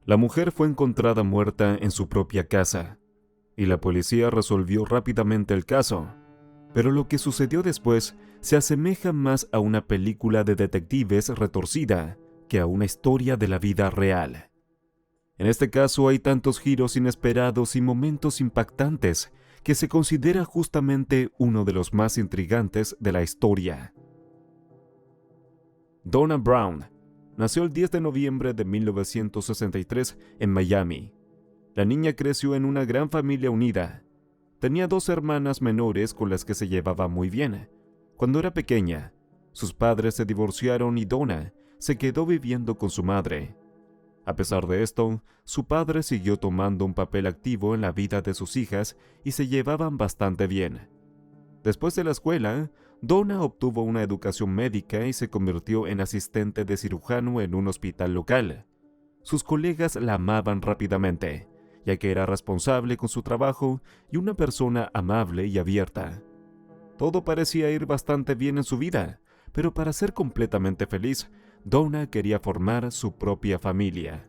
La mujer fue encontrada muerta en su propia casa, y la policía resolvió rápidamente el caso. Pero lo que sucedió después se asemeja más a una película de detectives retorcida que a una historia de la vida real. En este caso hay tantos giros inesperados y momentos impactantes que se considera justamente uno de los más intrigantes de la historia. Donna Brown nació el 10 de noviembre de 1963 en Miami. La niña creció en una gran familia unida. Tenía dos hermanas menores con las que se llevaba muy bien. Cuando era pequeña, sus padres se divorciaron y Donna se quedó viviendo con su madre. A pesar de esto, su padre siguió tomando un papel activo en la vida de sus hijas y se llevaban bastante bien. Después de la escuela, Donna obtuvo una educación médica y se convirtió en asistente de cirujano en un hospital local. Sus colegas la amaban rápidamente, ya que era responsable con su trabajo y una persona amable y abierta. Todo parecía ir bastante bien en su vida, pero para ser completamente feliz, Donna quería formar su propia familia.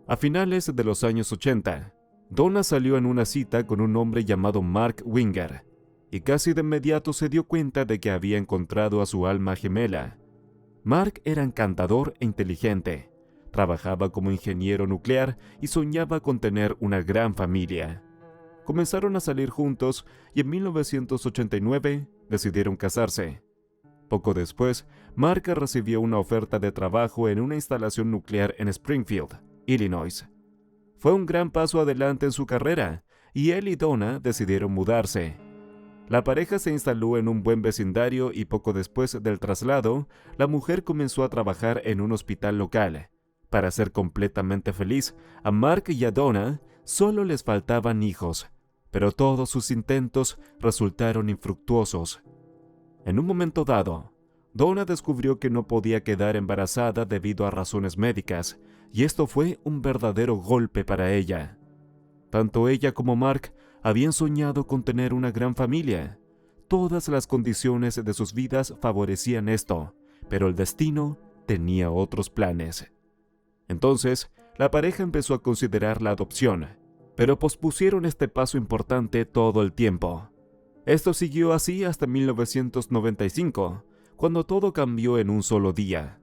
A finales de los años 80, Donna salió en una cita con un hombre llamado Mark Winger, y casi de inmediato se dio cuenta de que había encontrado a su alma gemela. Mark era encantador e inteligente, trabajaba como ingeniero nuclear y soñaba con tener una gran familia. Comenzaron a salir juntos y en 1989 decidieron casarse. Poco después, Mark recibió una oferta de trabajo en una instalación nuclear en Springfield, Illinois. Fue un gran paso adelante en su carrera, y él y Donna decidieron mudarse. La pareja se instaló en un buen vecindario y poco después del traslado, la mujer comenzó a trabajar en un hospital local. Para ser completamente feliz, a Mark y a Donna solo les faltaban hijos, pero todos sus intentos resultaron infructuosos. En un momento dado, Donna descubrió que no podía quedar embarazada debido a razones médicas, y esto fue un verdadero golpe para ella. Tanto ella como Mark habían soñado con tener una gran familia. Todas las condiciones de sus vidas favorecían esto, pero el destino tenía otros planes. Entonces, la pareja empezó a considerar la adopción, pero pospusieron este paso importante todo el tiempo. Esto siguió así hasta 1995, cuando todo cambió en un solo día.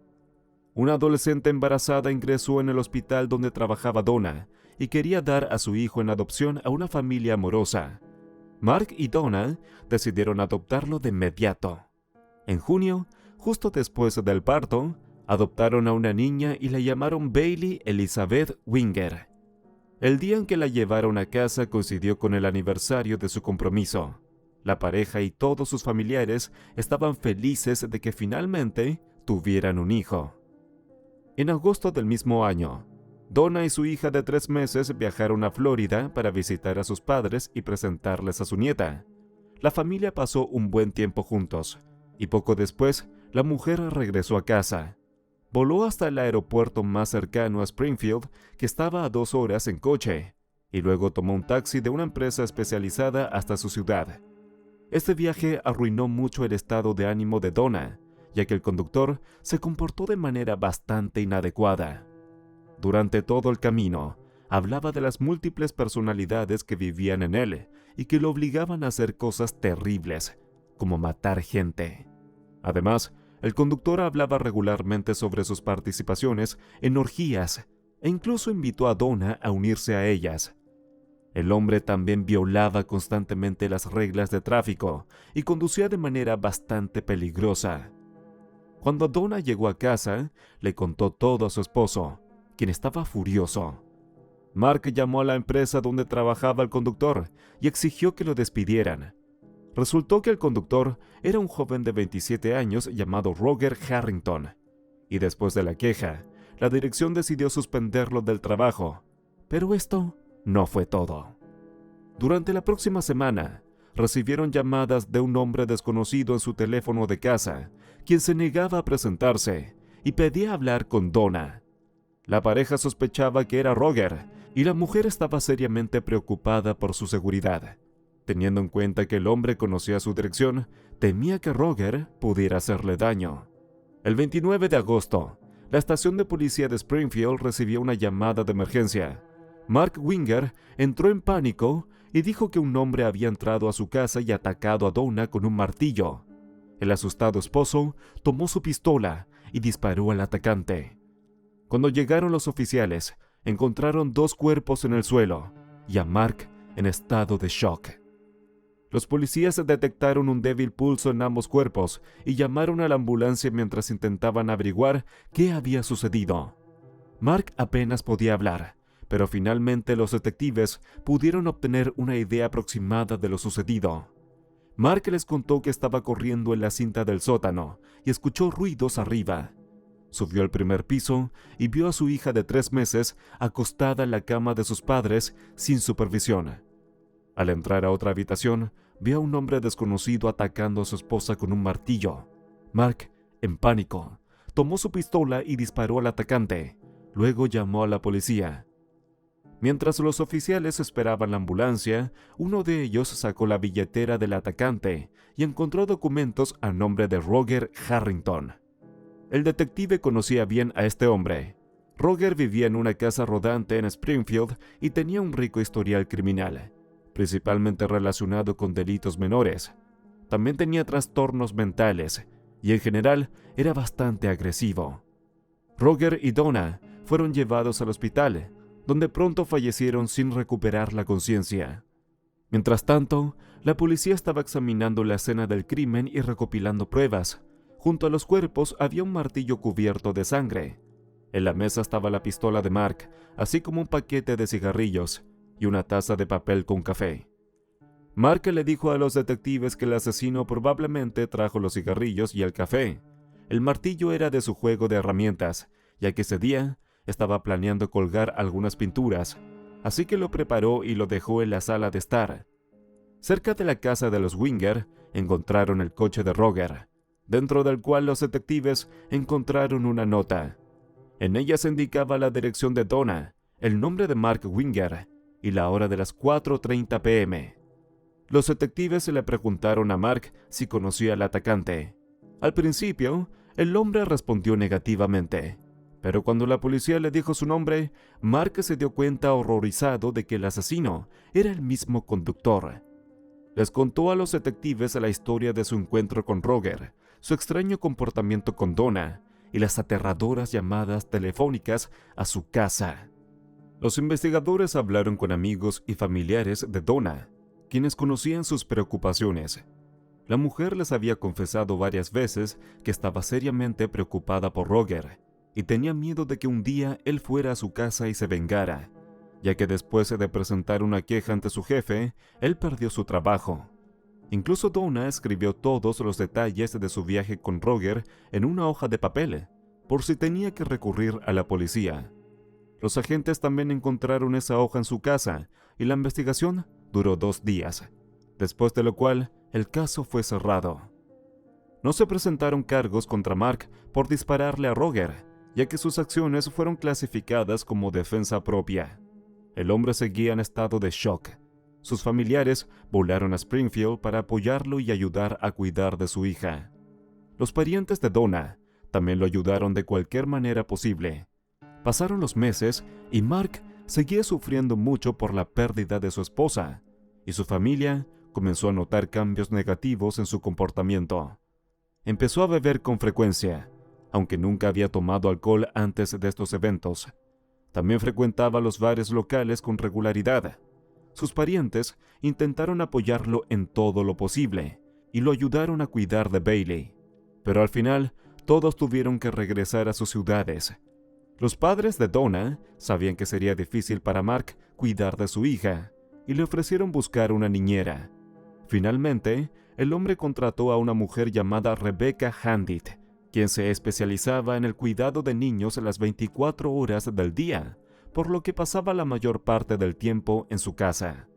Una adolescente embarazada ingresó en el hospital donde trabajaba Donna y quería dar a su hijo en adopción a una familia amorosa. Mark y Donna decidieron adoptarlo de inmediato. En junio, justo después del parto, adoptaron a una niña y la llamaron Bailey Elizabeth Winger. El día en que la llevaron a casa coincidió con el aniversario de su compromiso. La pareja y todos sus familiares estaban felices de que finalmente tuvieran un hijo. En agosto del mismo año, Donna y su hija de 3 meses viajaron a Florida para visitar a sus padres y presentarles a su nieta. La familia pasó un buen tiempo juntos, y poco después, la mujer regresó a casa. Voló hasta el aeropuerto más cercano a Springfield, que estaba a 2 horas en coche, y luego tomó un taxi de una empresa especializada hasta su ciudad. Este viaje arruinó mucho el estado de ánimo de Donna, ya que el conductor se comportó de manera bastante inadecuada. Durante todo el camino, hablaba de las múltiples personalidades que vivían en él y que lo obligaban a hacer cosas terribles, como matar gente. Además, el conductor hablaba regularmente sobre sus participaciones en orgías e incluso invitó a Donna a unirse a ellas. El hombre también violaba constantemente las reglas de tráfico y conducía de manera bastante peligrosa. Cuando Donna llegó a casa, le contó todo a su esposo, quien estaba furioso. Mark llamó a la empresa donde trabajaba el conductor y exigió que lo despidieran. Resultó que el conductor era un joven de 27 años llamado Roger Harrington, y después de la queja, la dirección decidió suspenderlo del trabajo. Pero esto no fue todo. Durante la próxima semana, recibieron llamadas de un hombre desconocido en su teléfono de casa, quien se negaba a presentarse y pedía hablar con Donna. La pareja sospechaba que era Roger, y la mujer estaba seriamente preocupada por su seguridad. Teniendo en cuenta que el hombre conocía su dirección, temía que Roger pudiera hacerle daño. El 29 de agosto, La estación de policía de Springfield recibió una llamada de emergencia. Mark Winger entró en pánico y dijo que un hombre había entrado a su casa y atacado a Donna con un martillo. El asustado esposo tomó su pistola y disparó al atacante. Cuando llegaron los oficiales, encontraron 2 cuerpos en el suelo y a Mark en estado de shock. Los policías detectaron un débil pulso en ambos cuerpos y llamaron a la ambulancia mientras intentaban averiguar qué había sucedido. Mark apenas podía hablar, pero finalmente los detectives pudieron obtener una idea aproximada de lo sucedido. Mark les contó que estaba corriendo en la cinta del sótano y escuchó ruidos arriba. Subió al primer piso y vio a su hija de 3 meses acostada en la cama de sus padres sin supervisión. Al entrar a otra habitación, vio a un hombre desconocido atacando a su esposa con un martillo. Mark, en pánico, tomó su pistola y disparó al atacante. Luego llamó a la policía. Mientras los oficiales esperaban la ambulancia, uno de ellos sacó la billetera del atacante y encontró documentos a nombre de Roger Harrington. El detective conocía bien a este hombre. Roger vivía en una casa rodante en Springfield y tenía un rico historial criminal, principalmente relacionado con delitos menores. También tenía trastornos mentales y en general era bastante agresivo. Roger y Donna fueron llevados al hospital, donde pronto fallecieron sin recuperar la conciencia. Mientras tanto, la policía estaba examinando la escena del crimen y recopilando pruebas. Junto a los cuerpos había un martillo cubierto de sangre. En la mesa estaba la pistola de Mark, así como un paquete de cigarrillos y una taza de papel con café. Mark le dijo a los detectives que el asesino probablemente trajo los cigarrillos y el café. El martillo era de su juego de herramientas, ya que ese día estaba planeando colgar algunas pinturas, así que lo preparó y lo dejó en la sala de estar. Cerca de la casa de los Winger encontraron el coche de Roger, dentro del cual los detectives encontraron una nota. En ella se indicaba la dirección de Donna, el nombre de Mark Winger y la hora de las 4:30 p.m. Los detectives le preguntaron a Mark si conocía al atacante. Al principio, el hombre respondió negativamente, pero cuando la policía le dijo su nombre, Mark se dio cuenta horrorizado de que el asesino era el mismo conductor. Les contó a los detectives la historia de su encuentro con Roger, su extraño comportamiento con Donna y las aterradoras llamadas telefónicas a su casa. Los investigadores hablaron con amigos y familiares de Donna, quienes conocían sus preocupaciones. La mujer les había confesado varias veces que estaba seriamente preocupada por Roger y tenía miedo de que un día él fuera a su casa y se vengara, ya que después de presentar una queja ante su jefe, él perdió su trabajo. Incluso Donna escribió todos los detalles de su viaje con Roger en una hoja de papel, por si tenía que recurrir a la policía. Los agentes también encontraron esa hoja en su casa y la investigación duró 2 días, después de lo cual el caso fue cerrado. No se presentaron cargos contra Mark por dispararle a Roger, ya que sus acciones fueron clasificadas como defensa propia. El hombre seguía en estado de shock. Sus familiares volaron a Springfield para apoyarlo y ayudar a cuidar de su hija. Los parientes de Donna también lo ayudaron de cualquier manera posible. Pasaron los meses y Mark seguía sufriendo mucho por la pérdida de su esposa, y su familia comenzó a notar cambios negativos en su comportamiento. Empezó a beber con frecuencia, aunque nunca había tomado alcohol antes de estos eventos. También frecuentaba los bares locales con regularidad. Sus parientes intentaron apoyarlo en todo lo posible y lo ayudaron a cuidar de Bailey, pero al final todos tuvieron que regresar a sus ciudades. Los padres de Donna sabían que sería difícil para Mark cuidar de su hija y le ofrecieron buscar una niñera. Finalmente, el hombre contrató a una mujer llamada Rebecca Handit, quien se especializaba en el cuidado de niños las 24 horas del día, por lo que pasaba la mayor parte del tiempo en su casa.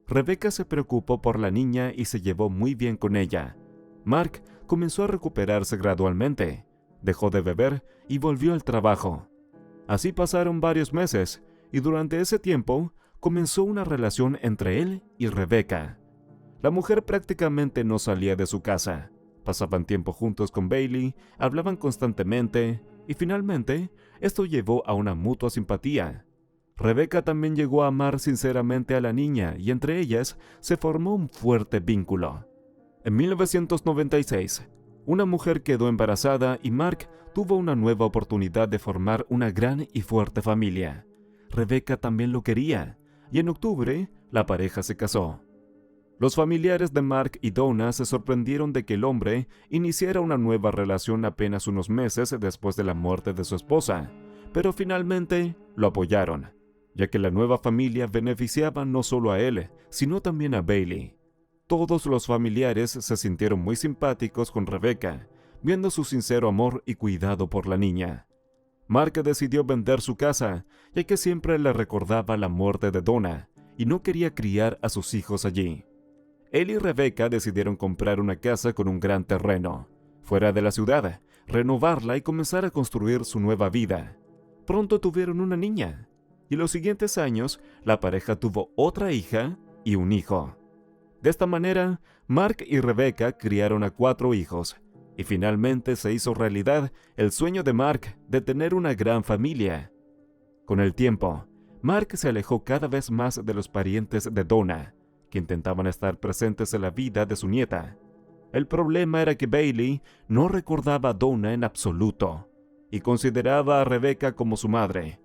Rebecca se preocupó por la niña y se llevó muy bien con ella. Mark comenzó a recuperarse gradualmente, dejó de beber y volvió al trabajo. Así pasaron varios meses, y durante ese tiempo comenzó una relación entre él y Rebecca. La mujer prácticamente no salía de su casa. Pasaban tiempo juntos con Bailey, hablaban constantemente, y finalmente esto llevó a una mutua simpatía. Rebecca también llegó a amar sinceramente a la niña y entre ellas se formó un fuerte vínculo. En 1996, una mujer quedó embarazada y Mark tuvo una nueva oportunidad de formar una gran y fuerte familia. Rebecca también lo quería, y en octubre la pareja se casó. Los familiares de Mark y Donna se sorprendieron de que el hombre iniciara una nueva relación apenas unos meses después de la muerte de su esposa, pero finalmente lo apoyaron, ya que la nueva familia beneficiaba no solo a él, sino también a Bailey. Todos los familiares se sintieron muy simpáticos con Rebecca, viendo su sincero amor y cuidado por la niña. Mark decidió vender su casa, ya que siempre le recordaba la muerte de Donna y no quería criar a sus hijos allí. Él y Rebecca decidieron comprar una casa con un gran terreno, fuera de la ciudad, renovarla y comenzar a construir su nueva vida. Pronto tuvieron una niña, y en los siguientes años la pareja tuvo otra hija y un hijo. De esta manera, Mark y Rebecca criaron a 4 hijos, y finalmente se hizo realidad el sueño de Mark de tener una gran familia. Con el tiempo, Mark se alejó cada vez más de los parientes de Donna, que intentaban estar presentes en la vida de su nieta. El problema era que Bailey no recordaba a Donna en absoluto, y consideraba a Rebecca como su madre.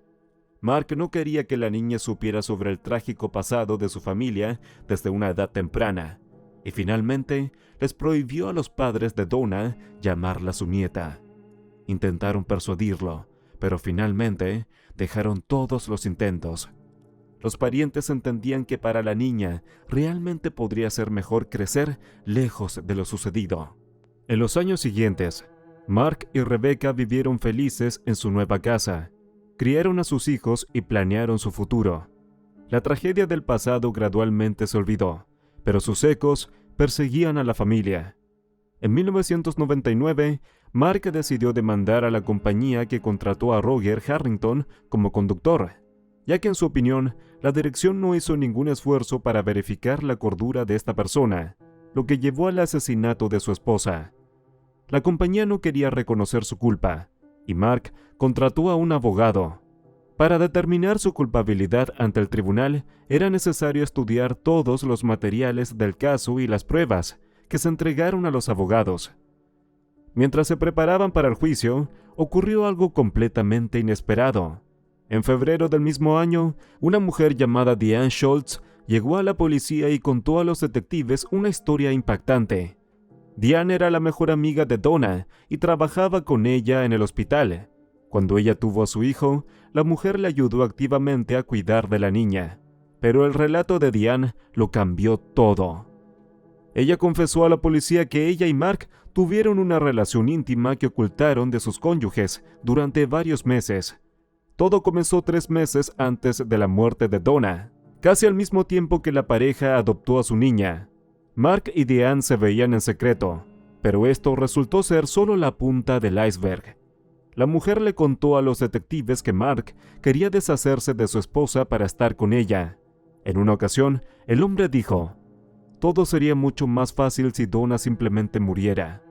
Mark no quería que la niña supiera sobre el trágico pasado de su familia desde una edad temprana, y finalmente les prohibió a los padres de Donna llamarla su nieta. Intentaron persuadirlo, pero finalmente dejaron todos los intentos. Los parientes entendían que para la niña realmente podría ser mejor crecer lejos de lo sucedido. En los años siguientes, Mark y Rebecca vivieron felices en su nueva casa. Criaron a sus hijos y planearon su futuro. La tragedia del pasado gradualmente se olvidó, pero sus ecos perseguían a la familia. En 1999, Mark decidió demandar a la compañía que contrató a Roger Harrington como conductor, ya que en su opinión, la dirección no hizo ningún esfuerzo para verificar la cordura de esta persona, lo que llevó al asesinato de su esposa. La compañía no quería reconocer su culpa, y Mark contrató a un abogado. Para determinar su culpabilidad ante el tribunal, era necesario estudiar todos los materiales del caso y las pruebas que se entregaron a los abogados. Mientras se preparaban para el juicio, ocurrió algo completamente inesperado. En febrero del mismo año, una mujer llamada Diane Schultz llegó a la policía y contó a los detectives una historia impactante. Diane era la mejor amiga de Donna y trabajaba con ella en el hospital. Cuando ella tuvo a su hijo, la mujer le ayudó activamente a cuidar de la niña. Pero el relato de Diane lo cambió todo. Ella confesó a la policía que ella y Mark tuvieron una relación íntima que ocultaron de sus cónyuges durante varios meses. Todo comenzó 3 meses antes de la muerte de Donna, casi al mismo tiempo que la pareja adoptó a su niña. Mark y Diane se veían en secreto, pero esto resultó ser solo la punta del iceberg. La mujer le contó a los detectives que Mark quería deshacerse de su esposa para estar con ella. En una ocasión, el hombre dijo: "Todo sería mucho más fácil si Donna simplemente muriera".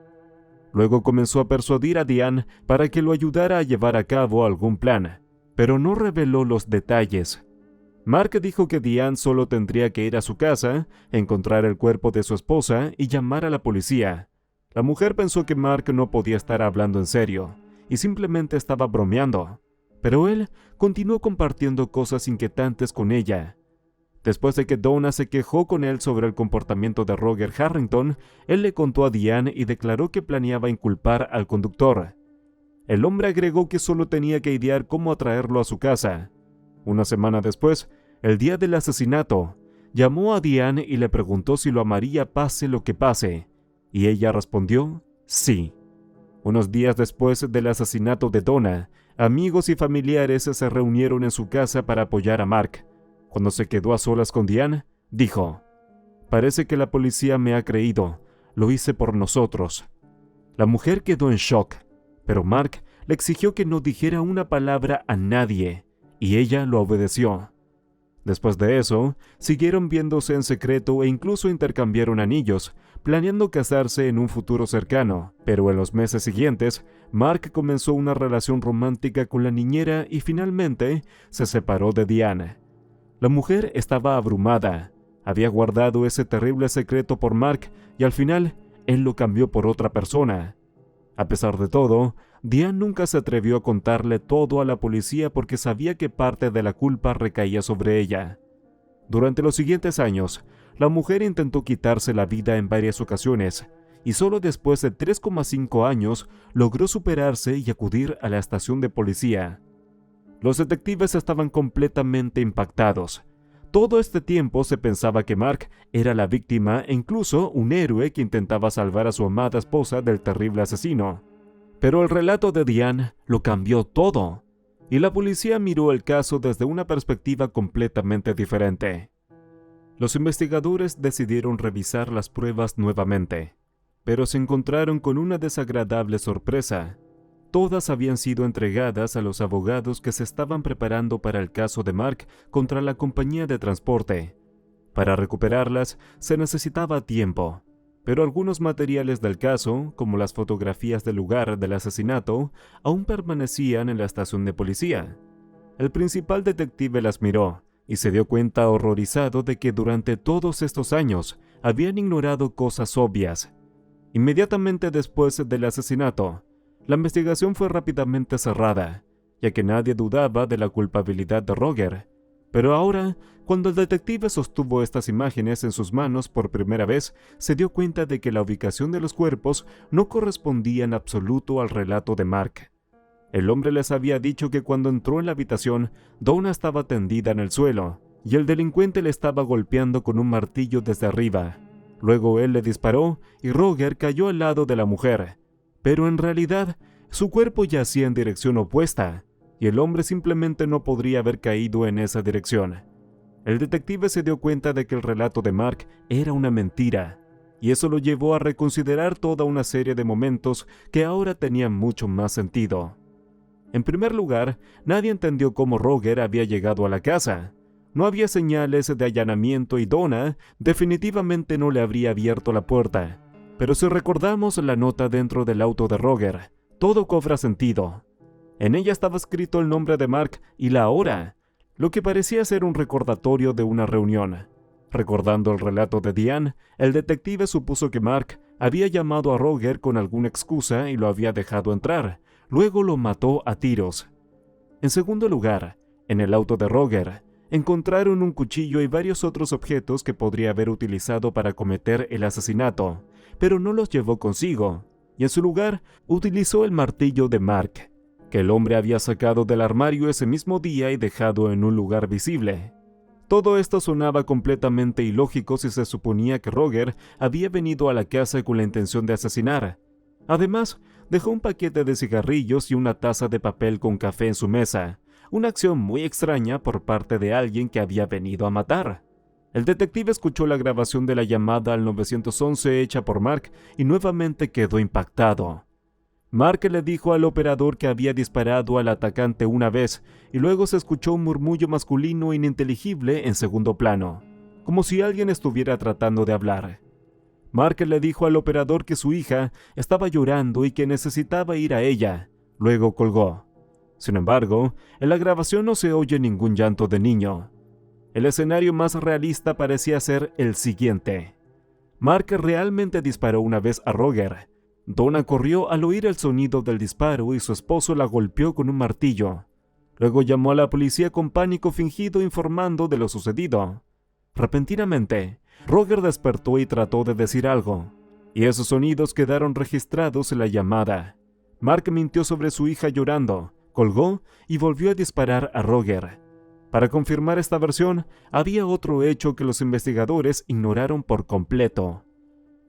Luego comenzó a persuadir a Diane para que lo ayudara a llevar a cabo algún plan, pero no reveló los detalles. Mark dijo que Diane solo tendría que ir a su casa, encontrar el cuerpo de su esposa y llamar a la policía. La mujer pensó que Mark no podía estar hablando en serio, y simplemente estaba bromeando, pero él continuó compartiendo cosas inquietantes con ella. Después de que Donna se quejó con él sobre el comportamiento de Roger Harrington, él le contó a Diane y declaró que planeaba inculpar al conductor. El hombre agregó que solo tenía que idear cómo atraerlo a su casa. Una semana después, el día del asesinato, llamó a Diane y le preguntó si lo amaría pase lo que pase, y ella respondió sí. Unos días después del asesinato de Donna, amigos y familiares se reunieron en su casa para apoyar a Mark. Cuando se quedó a solas con Diane, dijo: "Parece que la policía me ha creído, lo hice por nosotros". La mujer quedó en shock, pero Mark le exigió que no dijera una palabra a nadie, y ella lo obedeció. Después de eso, siguieron viéndose en secreto e incluso intercambiaron anillos, planeando casarse en un futuro cercano, pero en los meses siguientes, Mark comenzó una relación romántica con la niñera y finalmente se separó de Diane. La mujer estaba abrumada, había guardado ese terrible secreto por Mark y al final él lo cambió por otra persona. A pesar de todo, Diane nunca se atrevió a contarle todo a la policía porque sabía que parte de la culpa recaía sobre ella. Durante los siguientes años, la mujer intentó quitarse la vida en varias ocasiones, y solo después de 3,5 años logró superarse y acudir a la estación de policía. Los detectives estaban completamente impactados. Todo este tiempo se pensaba que Mark era la víctima e incluso un héroe que intentaba salvar a su amada esposa del terrible asesino. Pero el relato de Diane lo cambió todo, y la policía miró el caso desde una perspectiva completamente diferente. Los investigadores decidieron revisar las pruebas nuevamente, pero se encontraron con una desagradable sorpresa. Todas habían sido entregadas a los abogados que se estaban preparando para el caso de Mark contra la compañía de transporte. Para recuperarlas se necesitaba tiempo, pero algunos materiales del caso, como las fotografías del lugar del asesinato, aún permanecían en la estación de policía. El principal detective las miró y se dio cuenta horrorizado de que durante todos estos años habían ignorado cosas obvias. Inmediatamente después del asesinato, la investigación fue rápidamente cerrada, ya que nadie dudaba de la culpabilidad de Roger. Pero ahora, cuando el detective sostuvo estas imágenes en sus manos por primera vez, se dio cuenta de que la ubicación de los cuerpos no correspondía en absoluto al relato de Mark. El hombre les había dicho que cuando entró en la habitación, Donna estaba tendida en el suelo, y el delincuente le estaba golpeando con un martillo desde arriba. Luego él le disparó y Roger cayó al lado de la mujer. Pero en realidad, su cuerpo yacía en dirección opuesta, y el hombre simplemente no podría haber caído en esa dirección. El detective se dio cuenta de que el relato de Mark era una mentira, y eso lo llevó a reconsiderar toda una serie de momentos que ahora tenían mucho más sentido. En primer lugar, nadie entendió cómo Roger había llegado a la casa. No había señales de allanamiento y Donna definitivamente no le habría abierto la puerta. Pero si recordamos la nota dentro del auto de Roger, todo cobra sentido. En ella estaba escrito el nombre de Mark y la hora, lo que parecía ser un recordatorio de una reunión. Recordando el relato de Diane, el detective supuso que Mark había llamado a Roger con alguna excusa y lo había dejado entrar. Luego lo mató a tiros. En segundo lugar, en el auto de Roger, encontraron un cuchillo y varios otros objetos que podría haber utilizado para cometer el asesinato, pero no los llevó consigo, y en su lugar utilizó el martillo de Mark, que el hombre había sacado del armario ese mismo día y dejado en un lugar visible. Todo esto sonaba completamente ilógico si se suponía que Roger había venido a la casa con la intención de asesinar. Además, dejó un paquete de cigarrillos y una taza de papel con café en su mesa, una acción muy extraña por parte de alguien que había venido a matar. El detective escuchó la grabación de la llamada al 911 hecha por Mark y nuevamente quedó impactado. Mark le dijo al operador que había disparado al atacante una vez y luego se escuchó un murmullo masculino ininteligible en segundo plano, como si alguien estuviera tratando de hablar. Mark le dijo al operador que su hija estaba llorando y que necesitaba ir a ella. Luego colgó. Sin embargo, en la grabación no se oye ningún llanto de niño. El escenario más realista parecía ser el siguiente. Mark realmente disparó una vez a Roger. Donna corrió al oír el sonido del disparo y su esposo la golpeó con un martillo. Luego llamó a la policía con pánico fingido informando de lo sucedido. Repentinamente, Roger despertó y trató de decir algo, y esos sonidos quedaron registrados en la llamada. Mark mintió sobre su hija llorando, colgó y volvió a disparar a Roger. Para confirmar esta versión, había otro hecho que los investigadores ignoraron por completo.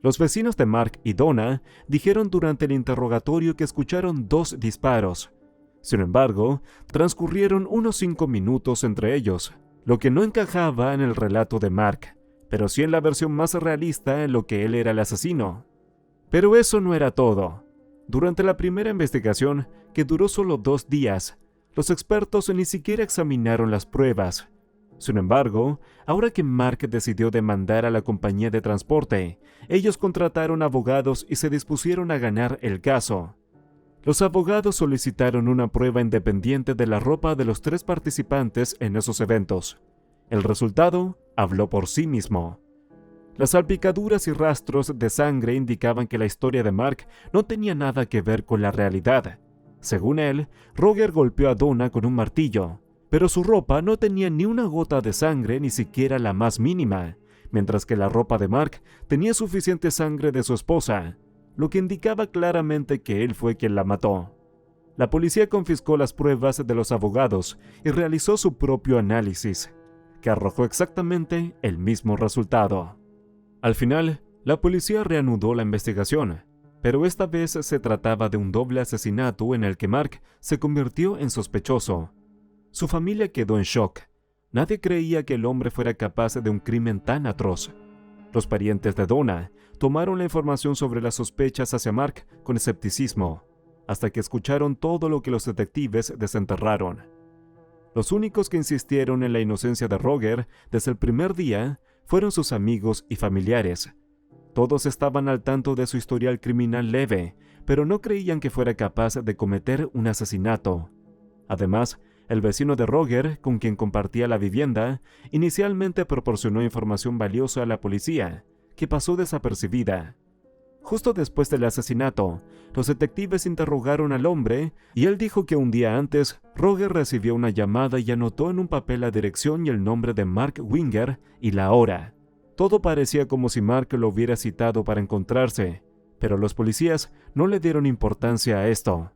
Los vecinos de Mark y Donna dijeron durante el interrogatorio que escucharon 2 disparos. Sin embargo, transcurrieron unos 5 minutos entre ellos, lo que no encajaba en el relato de Mark, pero sí en la versión más realista en lo que él era el asesino. Pero eso no era todo. Durante la primera investigación, que duró solo 2 días, los expertos ni siquiera examinaron las pruebas. Sin embargo, ahora que Mark decidió demandar a la compañía de transporte, ellos contrataron abogados y se dispusieron a ganar el caso. Los abogados solicitaron una prueba independiente de la ropa de los 3 participantes en esos eventos. El resultado habló por sí mismo. Las salpicaduras y rastros de sangre indicaban que la historia de Mark no tenía nada que ver con la realidad. Según él, Roger golpeó a Donna con un martillo, pero su ropa no tenía ni una gota de sangre, ni siquiera la más mínima, mientras que la ropa de Mark tenía suficiente sangre de su esposa, lo que indicaba claramente que él fue quien la mató. La policía confiscó las pruebas de los abogados y realizó su propio análisis, que arrojó exactamente el mismo resultado. Al final, la policía reanudó la investigación, pero esta vez se trataba de un doble asesinato en el que Mark se convirtió en sospechoso. Su familia quedó en shock. Nadie creía que el hombre fuera capaz de un crimen tan atroz. Los parientes de Donna tomaron la información sobre las sospechas hacia Mark con escepticismo, hasta que escucharon todo lo que los detectives desenterraron. Los únicos que insistieron en la inocencia de Roger desde el primer día fueron sus amigos y familiares. Todos estaban al tanto de su historial criminal leve, pero no creían que fuera capaz de cometer un asesinato. Además, el vecino de Roger, con quien compartía la vivienda, inicialmente proporcionó información valiosa a la policía, que pasó desapercibida. Justo después del asesinato, los detectives interrogaron al hombre y él dijo que un día antes, Roger recibió una llamada y anotó en un papel la dirección y el nombre de Mark Winger y la hora. Todo parecía como si Mark lo hubiera citado para encontrarse, pero los policías no le dieron importancia a esto.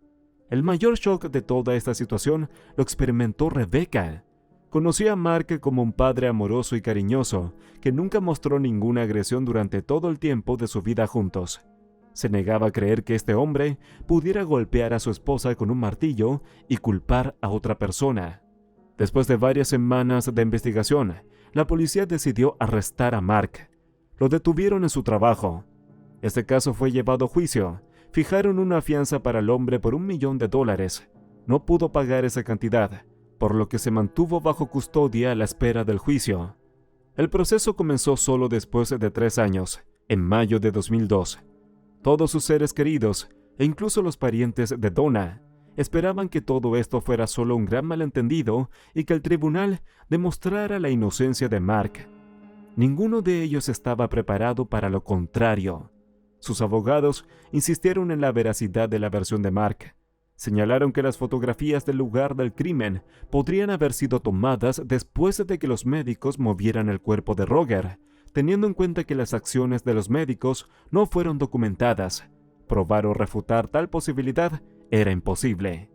El mayor shock de toda esta situación lo experimentó Rebecca. Conocía a Mark como un padre amoroso y cariñoso, que nunca mostró ninguna agresión durante todo el tiempo de su vida juntos. Se negaba a creer que este hombre pudiera golpear a su esposa con un martillo y culpar a otra persona. Después de varias semanas de investigación, la policía decidió arrestar a Mark. Lo detuvieron en su trabajo. Este caso fue llevado a juicio. Fijaron una fianza para el hombre por $1 millón. No pudo pagar esa cantidad, por lo que se mantuvo bajo custodia a la espera del juicio. El proceso comenzó solo después de 3 años, en mayo de 2002. Todos sus seres queridos, e incluso los parientes de Donna, esperaban que todo esto fuera solo un gran malentendido y que el tribunal demostrara la inocencia de Mark. Ninguno de ellos estaba preparado para lo contrario. Sus abogados insistieron en la veracidad de la versión de Mark. Señalaron que las fotografías del lugar del crimen podrían haber sido tomadas después de que los médicos movieran el cuerpo de Roger, teniendo en cuenta que las acciones de los médicos no fueron documentadas. Probar o refutar tal posibilidad era imposible.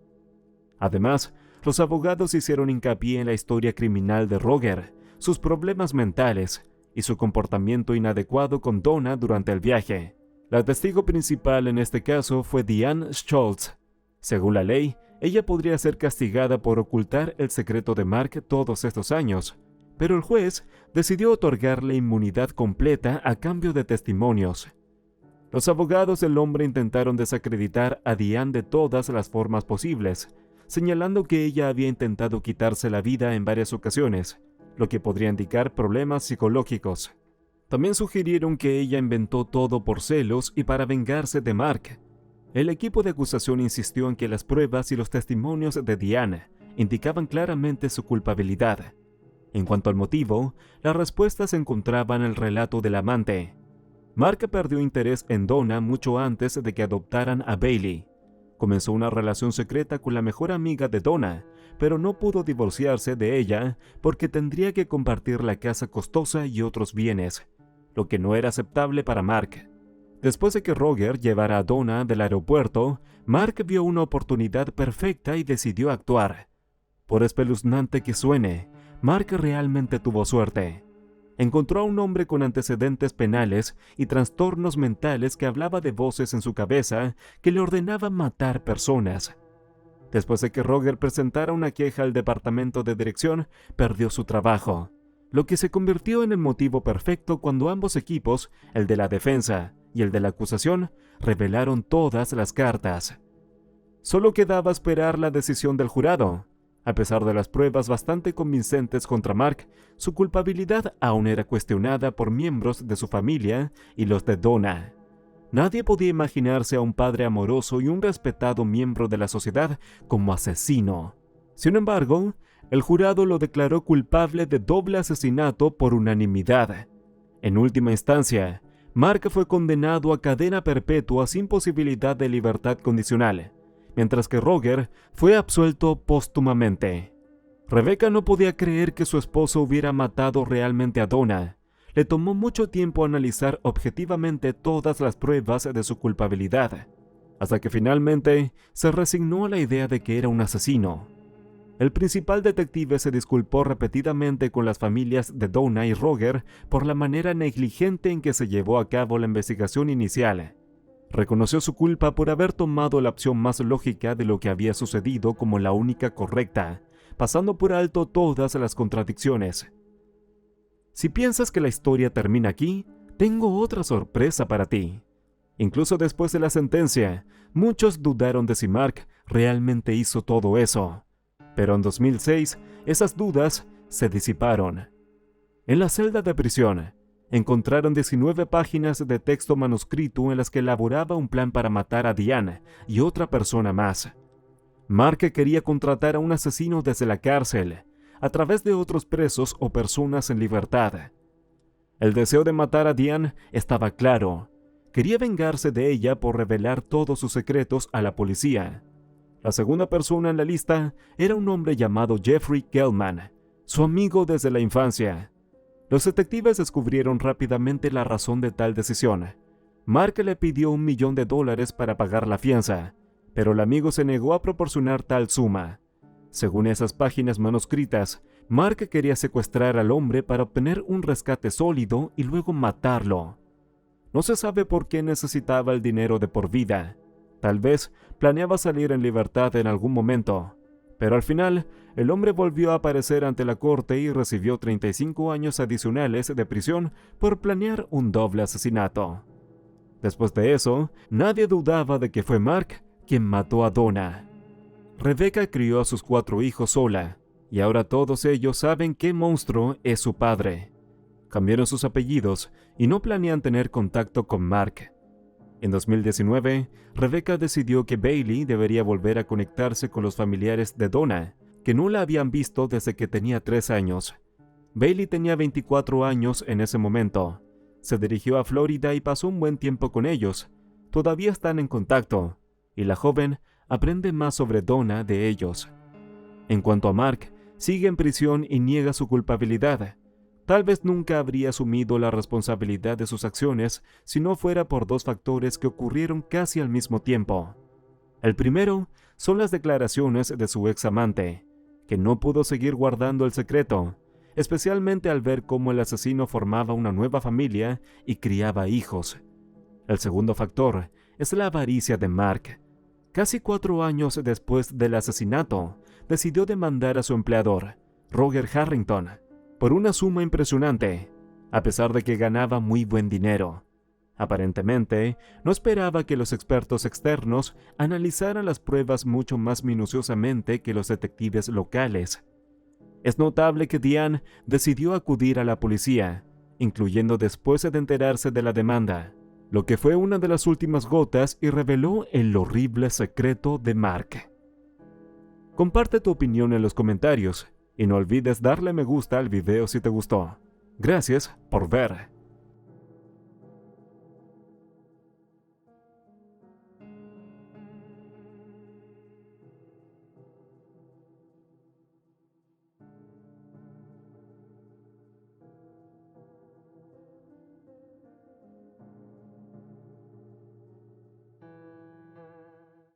Además, los abogados hicieron hincapié en la historia criminal de Roger, sus problemas mentales y su comportamiento inadecuado con Donna durante el viaje. La testigo principal en este caso fue Diane Schultz. Según la ley, ella podría ser castigada por ocultar el secreto de Mark todos estos años, pero el juez decidió otorgarle inmunidad completa a cambio de testimonios. Los abogados del hombre intentaron desacreditar a Diane de todas las formas posibles, señalando que ella había intentado quitarse la vida en varias ocasiones, lo que podría indicar problemas psicológicos. También sugirieron que ella inventó todo por celos y para vengarse de Mark. El equipo de acusación insistió en que las pruebas y los testimonios de Diane indicaban claramente su culpabilidad. En cuanto al motivo, la respuesta se encontraba en el relato del amante. Mark perdió interés en Donna mucho antes de que adoptaran a Bailey. Comenzó una relación secreta con la mejor amiga de Donna, pero no pudo divorciarse de ella porque tendría que compartir la casa costosa y otros bienes, lo que no era aceptable para Mark. Después de que Roger llevara a Donna del aeropuerto, Mark vio una oportunidad perfecta y decidió actuar. Por espeluznante que suene, Mark realmente tuvo suerte. Encontró a un hombre con antecedentes penales y trastornos mentales que hablaba de voces en su cabeza que le ordenaban matar personas. Después de que Roger presentara una queja al departamento de dirección, perdió su trabajo, lo que se convirtió en el motivo perfecto cuando ambos equipos, el de la defensa y el de la acusación, revelaron todas las cartas. Solo quedaba esperar la decisión del jurado. A pesar de las pruebas bastante convincentes contra Mark, su culpabilidad aún era cuestionada por miembros de su familia y los de Donna. Nadie podía imaginarse a un padre amoroso y un respetado miembro de la sociedad como asesino. Sin embargo, el jurado lo declaró culpable de doble asesinato por unanimidad. En última instancia, Mark fue condenado a cadena perpetua sin posibilidad de libertad condicional, mientras que Roger fue absuelto póstumamente. Rebecca no podía creer que su esposo hubiera matado realmente a Donna. Le tomó mucho tiempo analizar objetivamente todas las pruebas de su culpabilidad, hasta que finalmente se resignó a la idea de que era un asesino. El principal detective se disculpó repetidamente con las familias de Donna y Roger por la manera negligente en que se llevó a cabo la investigación inicial. Reconoció su culpa por haber tomado la opción más lógica de lo que había sucedido como la única correcta, pasando por alto todas las contradicciones. Si piensas que la historia termina aquí, tengo otra sorpresa para ti. Incluso después de la sentencia, muchos dudaron de si Mark realmente hizo todo eso. Pero en 2006, esas dudas se disiparon. En la celda de prisión, encontraron 19 páginas de texto manuscrito en las que elaboraba un plan para matar a Diane y otra persona más. Mark quería contratar a un asesino desde la cárcel, a través de otros presos o personas en libertad. El deseo de matar a Diane estaba claro. Quería vengarse de ella por revelar todos sus secretos a la policía. La segunda persona en la lista era un hombre llamado Jeffrey Gellman, su amigo desde la infancia. Los detectives descubrieron rápidamente la razón de tal decisión. Mark le pidió $1 millón para pagar la fianza, pero el amigo se negó a proporcionar tal suma. Según esas páginas manuscritas, Mark quería secuestrar al hombre para obtener un rescate sólido y luego matarlo. No se sabe por qué necesitaba el dinero de por vida. Tal vez planeaba salir en libertad en algún momento, pero al final, el hombre volvió a aparecer ante la corte y recibió 35 años adicionales de prisión por planear un doble asesinato. Después de eso, nadie dudaba de que fue Mark quien mató a Donna. Rebecca crió a sus 4 hijos sola, y ahora todos ellos saben qué monstruo es su padre. Cambiaron sus apellidos y no planean tener contacto con Mark. En 2019, Rebecca decidió que Bailey debería volver a conectarse con los familiares de Donna, que no la habían visto desde que tenía 3 años. Bailey tenía 24 años en ese momento. Se dirigió a Florida y pasó un buen tiempo con ellos. Todavía están en contacto, y la joven aprende más sobre Donna de ellos. En cuanto a Mark, sigue en prisión y niega su culpabilidad. Tal vez nunca habría asumido la responsabilidad de sus acciones si no fuera por 2 factores que ocurrieron casi al mismo tiempo. El primero son las declaraciones de su ex amante, que no pudo seguir guardando el secreto, especialmente al ver cómo el asesino formaba una nueva familia y criaba hijos. El segundo factor es la avaricia de Mark. Casi 4 años después del asesinato, decidió demandar a su empleador, Roger Harrington, por una suma impresionante, a pesar de que ganaba muy buen dinero. Aparentemente, no esperaba que los expertos externos analizaran las pruebas mucho más minuciosamente que los detectives locales. Es notable que Diane decidió acudir a la policía, incluyendo después de enterarse de la demanda, lo que fue una de las últimas gotas y reveló el horrible secreto de Mark. Comparte tu opinión en los comentarios y no olvides darle me gusta al video si te gustó. Gracias por ver.